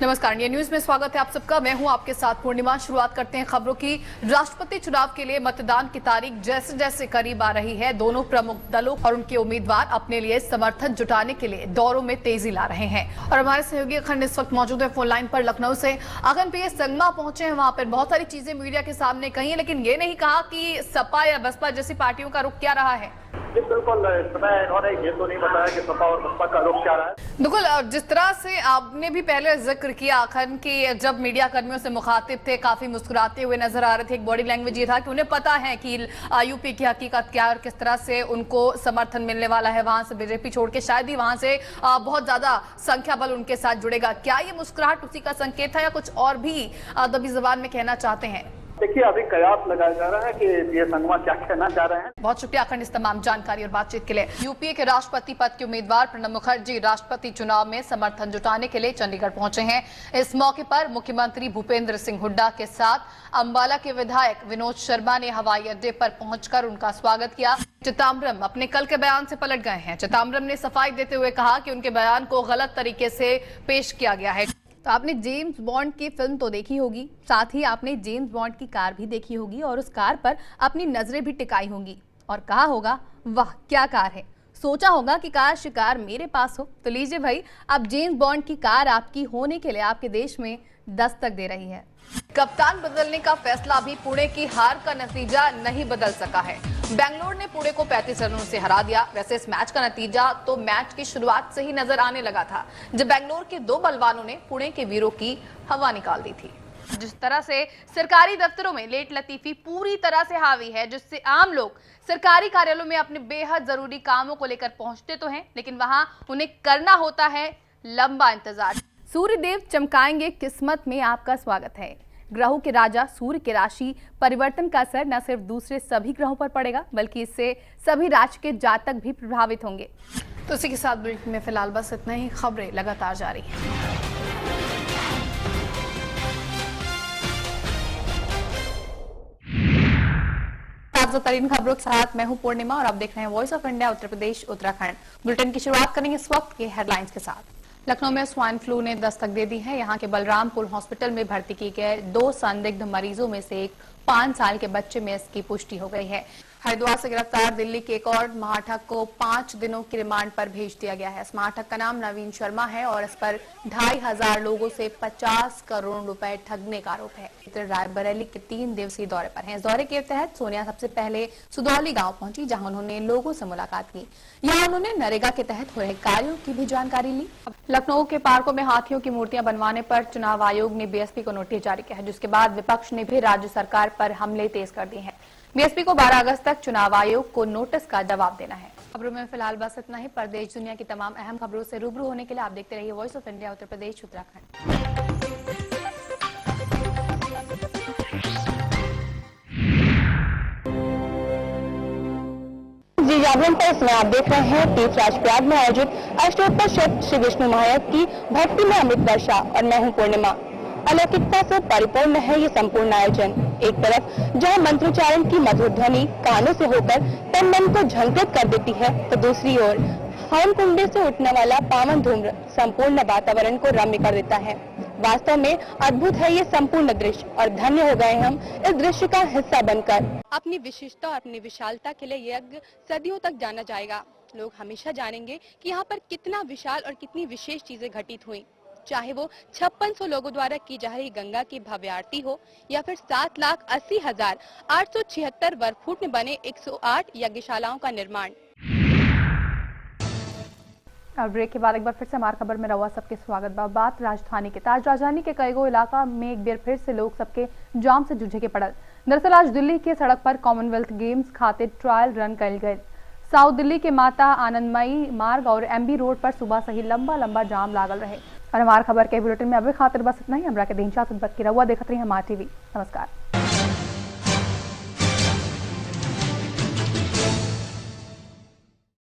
नमस्कार, India news में स्वागत है आप सबका। मैं हूं आपके साथ पूर्णिमा। शुरुआत करते हैं खबरों की। राष्ट्रपति चुनाव के लिए मतदान की तारीख जैसे जैसे करीब आ रही है, दोनों प्रमुख दलों और उनके उम्मीदवार अपने लिए समर्थन जुटाने के लिए दौरों में तेजी ला रहे हैं। और हमारे सहयोगी अखंड इस वक्त मौजूद है फोन लाइन पर लखनऊ से। अखंड पे संगमा पहुंचे हैं, वहां पर बहुत सारी चीजें मीडिया के सामने कही है, लेकिन ये नहीं कहा कि सपा या बसपा जैसी पार्टियों का रुख क्या रहा है। बिल्कुल, इन्होंने ये तो नहीं बताया कि सपा और बसपा का रुख क्या रहा है। बिल्कुल, जिस तरह से आपने भी पहले जिक्र किया अखंड कि जब मीडिया कर्मियों से मुखातिब थे काफी मुस्कुराते हुए नजर आ रहे थे, एक बॉडी लैंग्वेज ये था कि उन्हें पता है कि यूपी की हकीकत क्या और किस तरह से उनको समर्थन मिलने वाला है। वहां से बीजेपी छोड़ के शायद ही वहां से बहुत ज्यादा संख्या बल उनके साथ जुड़ेगा। क्या ये मुस्कुराहट उसी का संकेत है या कुछ और भी दबी जुबान में कहना चाहते हैं? देखिए, अभी कयास लगाया जा रहा है कि ये संगमा क्या कहना चाह रहे हैं। बहुत शुक्रिया अखंड इस तमाम जानकारी और बातचीत के लिए। यूपीए के राष्ट्रपति पद के उम्मीदवार प्रणब मुखर्जी राष्ट्रपति चुनाव में समर्थन जुटाने के लिए चंडीगढ़ पहुंचे हैं। इस मौके पर मुख्यमंत्री भूपेंद्र सिंह हुड्डा के साथ अंबाला के विधायक विनोद शर्मा ने हवाई अड्डे पर पहुंचकर उनका स्वागत किया। चिदंबरम अपने कल के बयान से पलट गए हैं। चिदंबरम ने सफाई देते हुए कहा कि उनके बयान को गलत तरीके से पेश किया गया है। तो आपने जेम्स बॉन्ड की फिल्म तो देखी होगी, साथ ही आपने जेम्स बॉन्ड की कार भी देखी होगी और उस कार पर अपनी नजरें भी टिकाई होंगी और कहा होगा वाह क्या कार है। सोचा होगा कि कार शिकार मेरे पास हो। तो लीजिए भाई, अब जेम्स बॉन्ड की कार आपकी होने के लिए आपके देश में दस्तक दे रही है। कप्तान बदलने का फैसला भी पुणे की हार का नतीजा नहीं बदल सका है। बेंगलोर ने पुणे को 35 रनों से हरा दिया। वैसे इस मैच का नतीजा तो मैच की शुरुआत से ही नजर आने लगा था, जब बेंगलोर के दो बलवानों ने पुणे के वीरों की हवा निकाल दी थी। जिस तरह से सरकारी दफ्तरों में लेट लतीफी पूरी तरह से हावी है, जिससे आम लोग सरकारी कार्यालयों में अपने बेहद जरूरी कामों को लेकर पहुंचते तो हैं, लेकिन वहां उन्हें करना होता है लंबा इंतजार। सूर्य देव चमकाएंगे किस्मत में आपका स्वागत है। ग्रहों के राजा सूर्य के राशि परिवर्तन का असर न सिर्फ दूसरे सभी ग्रहों पर पड़ेगा, बल्कि इससे सभी राशि के जातक भी प्रभावित होंगे। तो इसी के साथ बुलेटिन में फिलहाल बस इतना ही। खबरें लगातार जारी हैं। ताजा तरीन खबरों के साथ मैं हूं पूर्णिमा और आप देख रहे हैं voice of India Uttar Pradesh Uttarakhand. Bulletin की शुरुआत करेंगे इस वक्त के हेडलाइंस के साथ। लखनऊ में स्वाइन फ्लू ने दस्तक दे दी है। यहां के बलरामपुर हॉस्पिटल में भर्ती किए गए 2 संदिग्ध मरीजों में से एक 5 साल के बच्चे में इसकी पुष्टि हो गई है। हरिद्वार से गिरफ्तार दिल्ली के एक और महाठग को 5 दिनों की रिमांड पर भेज दिया गया है। इस महाठग का नाम नवीन शर्मा है और इस पर 2500 लोगों से 50 करोड़ रुपए ठगने का आरोप है। रायबरेली के 3 दिवसीय दौरे पर हैं। इस दौरे के तहत सोनिया सबसे पहले सुदौली गांव पहुंची, जहां उन्होंने लोगों से मुलाकात की। यहां उन्होंने नरेगा के तहत हो रहे कार्यों की भी जानकारी ली। लखनऊ के पार्कों में हाथियों की मूर्तियां बनवाने पर चुनाव आयोग ने बीएसपी को नोटिस जारी किया है, जिसके बाद विपक्ष ने भी राज्य सरकार पर हमले तेज कर दिए हैं। बीएसपी को 12 अगस्त तक चुनाव आयोग को नोटिस का जवाब देना है। खबरों में फिलहाल बस इतना ही। प्रदेश दुनिया की तमाम अहम खबरों से रूबरू होने के लिए आप देखते रहिए voice of India Uttar Pradesh Uttarakhand. जी जागरण पर इसमें आप देख रहे हैं तीर्थ राजप्रयाग में आयोजित अष्टोत्तर शत श्री विष्णु महायज्ञ की भक्ति में अमृत वर्षा और मैं हूं पूर्णिमा। अलौकिकता से परिपूर्ण है ये संपूर्ण आयोजन। एक तरफ जहां मंत्रोच्चारण की मधुर ध्वनि कानों से होकर तन मन को झंकृत कर देती है, तो दूसरी ओर हवन कुंडे से उठने वाला पावन धूम्र संपूर्ण वातावरण को रम्य कर देता है। वास्तव में अद्भुत है ये संपूर्ण दृश्य और धन्य हो गए हम इस दृश्य का हिस्सा बनकर। अपनी विशिष्टता और अपनी विशालता के लिए ये यज्ञ सदियों तक जाना जाएगा। लोग हमेशा जानेंगे कि यहाँ पर कितना विशाल और कितनी विशेष चीजें घटित हुई, चाहे वो 5600 लोगों द्वारा की जा रही गंगा की भव्य आरती हो या फिर 7,80,876 वर्ग फुट में बने 108 यज्ञशालाओं का निर्माण। और ब्रेक के बाद एक बार फिर से हमारी खबर में रहुआ सबके स्वागत बा। बात राजधानी के ताज राजधानी के कईगो इलाका में एक बार फिर से लोग सबके जाम से जूझे के पड़ल। दरअसल आज दिल्ली के सड़क पर कॉमनवेल्थ गेम्स खातिर ट्रायल रन कल गए। साउथ दिल्ली के माता आनंदमयी मार्ग और एमबी रोड पर सुबह से ही लंबा जाम लागल रहे। और हमारी खबर के बुलेटिन में अभी खातिर बस इतना ही। हमरा के दिन की रहुआ देखत रही हमारा टीवी। नमस्कार।